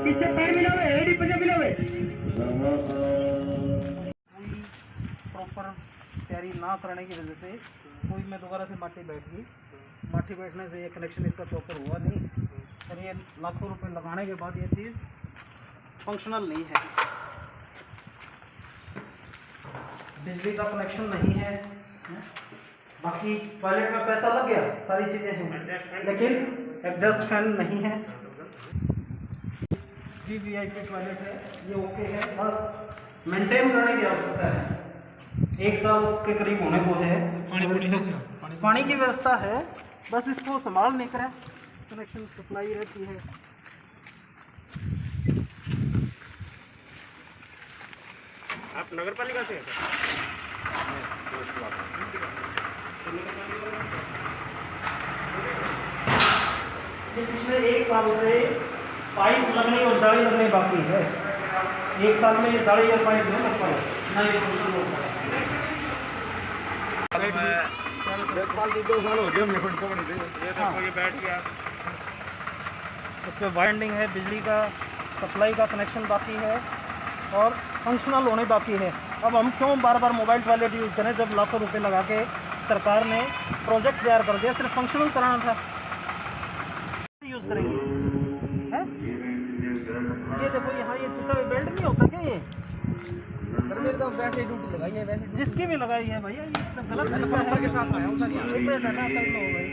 पीछे पैर मिलावे, एड़ी पे मिलावे। प्रॉपर तैयारी ना करने की वजह से कोई में दोबारा से माटी बैठ गई। माटी बैठने से ये कनेक्शन इसका प्रॉपर हुआ नहीं और ये लाखों रुपए लगाने के बाद ये चीज़ फंक्शनल नहीं है। बिजली का कनेक्शन नहीं है, बाकी टॉयलेट में पैसा लग गया, सारी चीज़ें हैं, लेकिन एग्जॉस्ट फैन नहीं है। वीवीआईपी टॉयलेट है, ये ओके है, बस मेंटेन करने की आवश्यकता है। 1 साल के करीब होने को है। पानी की व्यवस्था है, बस इसको संभाल नहीं करें, कनेक्शन सप्लाई रहती है। आप नगर पालिका से हैं सर? पिछले 1 साल से पाइप लगने और जाली लगने बाकी है। 1 साल में ये जाली और पाइप नहीं लग पाए ना, ये फंक्शन हो पाए। 2 साल हो गए हमने को नहीं दे। ये देखो ये बैठ गया, इस पे वायरिंग है, बिजली का सप्लाई का कनेक्शन बाकी है और फंक्शनल होने बाकी है। अब हम क्यों बार बार मोबाइल टॉयलेट यूज़ करें जब लाखों रुपए लगा के सरकार ने प्रोजेक्ट तैयार कर दिया, सिर्फ फंक्शनल कराना था। यूज़ करेंगे हैं? ये देखो यहाँ ये टूटा हुआ बेल्ट नहीं होता क्या? ये मेरे तो वैसे ड्यूटी लगाई है, वैसे जिसकी भी लगाई है भैया, ये गलत तरीका है। के साथ आया हूं सर। एक मिनट हटा, साइड में हो गई।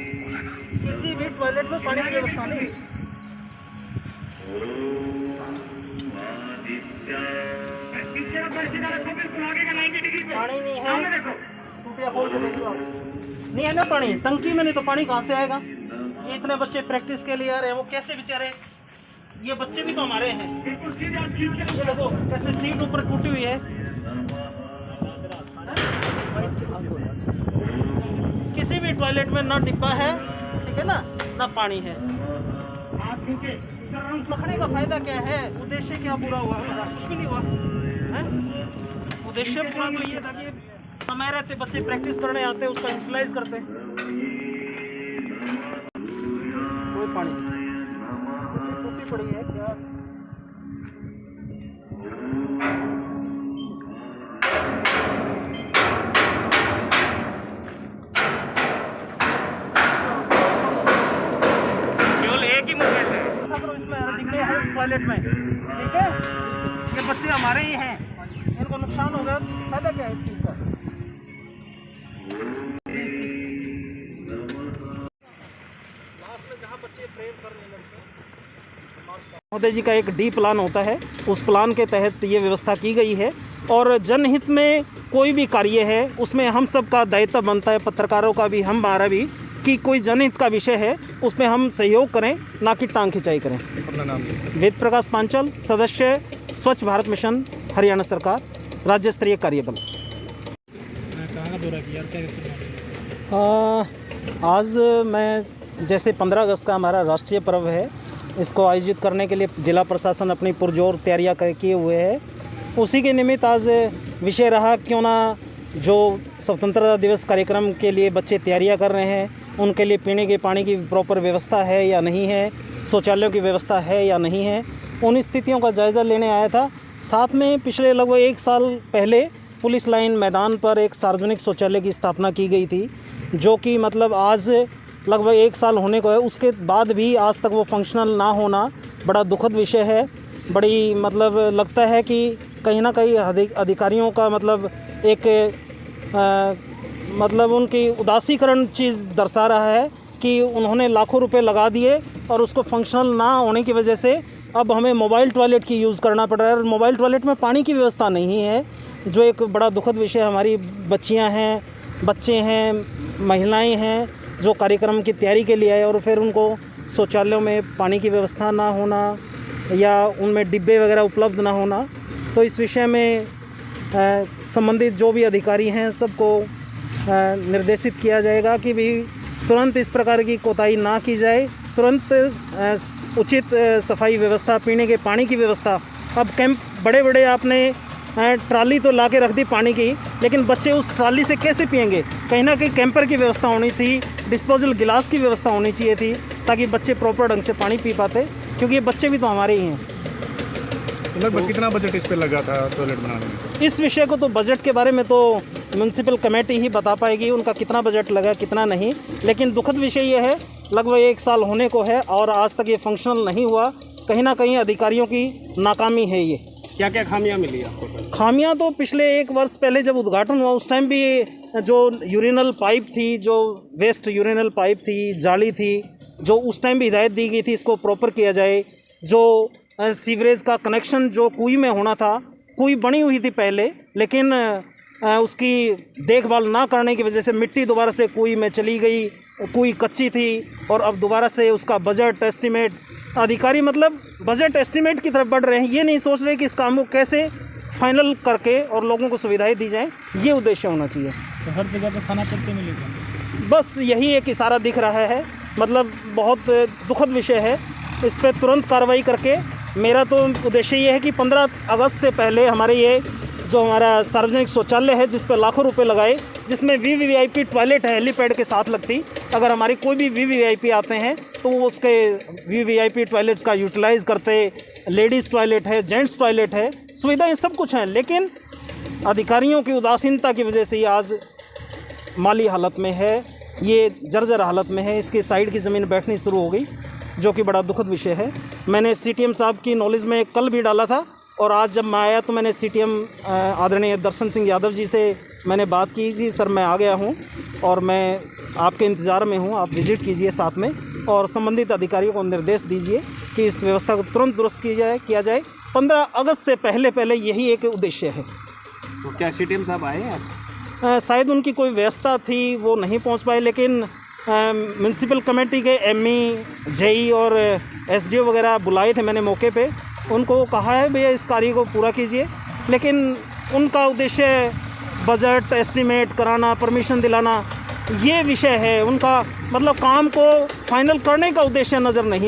किसी भी टॉयलेट में पानी की व्यवस्था नहीं, पानी नहीं है। टूटिया खोल के देख लो आप, नहीं है ना पानी टंकी में, नहीं तो पानी कहाँ से आएगा? ये इतने बच्चे प्रैक्टिस के लिए आ रहे हैं, वो कैसे बेचारे, ये बच्चे भी तो हमारे हैं। ये देखो कैसे सीट ऊपर टूटी हुई है। किसी भी टॉयलेट में ना डिब्बा है, ठीक है ना, ना पानी है। रखने का फायदा क्या है? उद्देश्य क्या पूरा हुआ हमारा? कुछ भी नहीं हुआ है। उद्देश्य पूरा तो ये था कि समय रहते बच्चे प्रैक्टिस करने आते, उसका यूटिलाइज करते। कोई पानी टूटी पड़ी है क्या? केवल एक ही मूवमेंट है इसमें डिब्बे हर टॉयलेट में, ठीक है? ये बच्चे हमारे ही हैं, इनको नुकसान हो गया, फायदा क्या है इस चीज़ का? लास्ट में जहाँ बच्चे प्रेयर करने लगते हैं, मोदी जी का एक डी प्लान होता है, उस प्लान के तहत ये व्यवस्था की गई है। और जनहित में कोई भी कार्य है उसमें हम सब का दायित्व बनता है, पत्रकारों का भी, हमारा भी, कि कोई जनहित का विषय है उसमें हम सहयोग करें, ना कि टांग खिंचाई करें। अपना नाम वेद प्रकाश पांचाल, सदस्य स्वच्छ भारत मिशन, हरियाणा सरकार, राज्य स्तरीय कार्यबल। कहाँ का दौरा किया? आज मैं जैसे 15 अगस्त का हमारा राष्ट्रीय पर्व है, इसको आयोजित करने के लिए जिला प्रशासन अपनी पुरजोर तैयारियां किए हुए है। उसी के निमित्त आज विषय रहा क्यों ना जो स्वतंत्रता दिवस कार्यक्रम के लिए बच्चे तैयारियां कर रहे हैं, उनके लिए पीने के पानी की प्रॉपर व्यवस्था है या नहीं है, शौचालयों की व्यवस्था है या नहीं है, उन स्थितियों का जायज़ा लेने आया था। साथ में पिछले लगभग 1 साल पहले पुलिस लाइन मैदान पर एक सार्वजनिक शौचालय की स्थापना की गई थी, जो कि मतलब आज लगभग 1 साल होने को है, उसके बाद भी आज तक वो फंक्शनल ना होना बड़ा दुखद विषय है। बड़ी मतलब लगता है कि कहीं ना कहीं अधिकारियों का मतलब एक मतलब उनकी उदासीकरण चीज़ दर्शा रहा है कि उन्होंने लाखों रुपए लगा दिए और उसको फंक्शनल ना होने की वजह से अब हमें मोबाइल टॉयलेट की यूज़ करना पड़ रहा है। और मोबाइल टॉयलेट में पानी की व्यवस्था नहीं है, जो एक बड़ा दुखद विषय। हमारी बच्चियां हैं, बच्चे हैं, महिलाएं हैं जो कार्यक्रम की तैयारी के लिए आए और फिर उनको शौचालयों में पानी की व्यवस्था ना होना या उनमें डिब्बे वगैरह उपलब्ध ना होना। तो इस विषय में संबंधित जो भी अधिकारी हैं सबको निर्देशित किया जाएगा कि भी तुरंत इस प्रकार की कोताही ना की जाए, तुरंत उचित सफाई व्यवस्था, पीने के पानी की व्यवस्था। अब कैंप बड़े बड़े आपने ट्राली तो ला के रख दी पानी की, लेकिन बच्चे उस ट्राली से कैसे पिएंगे? कहीं ना कहीं कैंपर की व्यवस्था होनी थी, डिस्पोजल गिलास की व्यवस्था होनी चाहिए थी। ताकि बच्चे प्रॉपर ढंग से पानी पी पाते, क्योंकि ये बच्चे भी तो हमारे ही हैं। लगभग कितना बजट इस पे लगा था टॉयलेट बनाने में? इस विषय को तो बजट के बारे में तो म्यूनसिपल कमेटी ही बता पाएगी उनका कितना बजट लगा कितना नहीं, लेकिन दुखद विषय ये है लगभग 1 साल होने को है और आज तक ये फंक्शनल नहीं हुआ। कहीं ना कहीं अधिकारियों की नाकामी है ये। क्या क्या खामियां मिली आपको? खामियां तो पिछले 1 वर्ष पहले जब उद्घाटन हुआ उस टाइम भी जो यूरिनल पाइप थी, जो वेस्ट यूरिनल पाइप थी, जाली थी, जो उस टाइम भी हिदायत दी गई थी इसको प्रॉपर किया जाए। जो सीवरेज का कनेक्शन जो कुएं में होना था, कुएं बनी हुई थी पहले, लेकिन उसकी देखभाल ना करने की वजह से मिट्टी दोबारा से कुएं में चली गई, कुएं कच्ची थी और अब दोबारा से उसका बजट एस्टीमेट, अधिकारी मतलब बजट एस्टीमेट की तरफ बढ़ रहे हैं। ये नहीं सोच रहे कि इस काम को कैसे फाइनल करके और लोगों को सुविधाएं दी जाएं, ये उद्देश्य होना चाहिए। तो हर जगह पे खाना पड़ते मिलेगा, बस यही एक इशारा दिख रहा है। मतलब बहुत दुखद विषय है, इस पर तुरंत कार्रवाई करके मेरा तो उद्देश्य ये है कि 15 अगस्त से पहले हमारे ये जो हमारा सार्वजनिक शौचालय है जिस पर लाखों रुपए लगाए, जिसमें वीवीआईपी टॉयलेट है हेलीपैड के साथ लगती, अगर हमारी कोई भी वीवीआईपी आते हैं तो वो उसके वीवीआईपी टॉयलेट्स का यूटिलाइज़ करते। लेडीज़ टॉयलेट है, जेंट्स टॉयलेट है, सुविधाएं सब कुछ हैं, लेकिन अधिकारियों की उदासीनता की वजह से ये आज माली हालत में है, ये जर्जर हालत में है। इसकी साइड की ज़मीन बैठनी शुरू हो गई, जो कि बड़ा दुखद विषय है। मैंने सीटीएम साहब की नॉलेज में कल भी डाला था और आज जब मैं आया तो मैंने सीटीएम आदरणीय दर्शन सिंह यादव जी से मैंने बात की, जी सर मैं आ गया हूँ और मैं आपके इंतज़ार में हूँ, आप विज़िट कीजिए साथ में और संबंधित अधिकारियों को निर्देश दीजिए कि इस व्यवस्था को तुरंत दुरुस्त किया जाए। 15 अगस्त से पहले यही एक उद्देश्य है। तो क्या सीटीएम साहब आए हैं? शायद उनकी कोई व्यवस्था थी, वो नहीं पहुंच पाए, लेकिन म्यूनसिपल कमेटी के एमई, जेई और एसडीओ वगैरह बुलाए थे मैंने मौके पे, उनको कहा है भैया इस कार्य को पूरा कीजिए, लेकिन उनका उद्देश्य बजट एस्टीमेट कराना, परमिशन दिलाना, ये विषय है उनका। मतलब काम को फाइनल करने का उद्देश्य नज़र नहीं